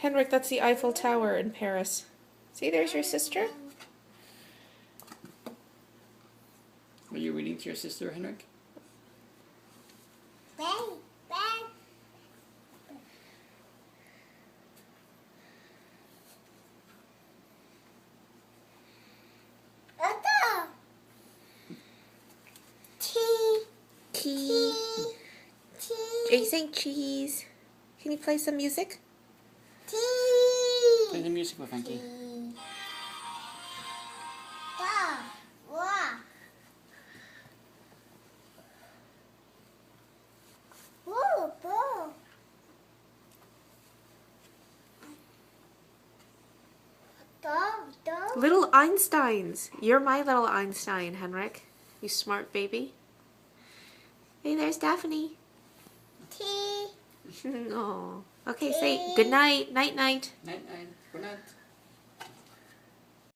Henrik, that's the Eiffel Tower in Paris. See, there's your sister. Are you reading to your sister, Henrik? Are you saying cheese? Can you play some music? Play the music with Frankie. Little Einsteins. You're my little Einstein, Henrik. You smart baby. Hey, there's Daphne. Oh. Okay, say good night. Night, night. Night, night. Good night.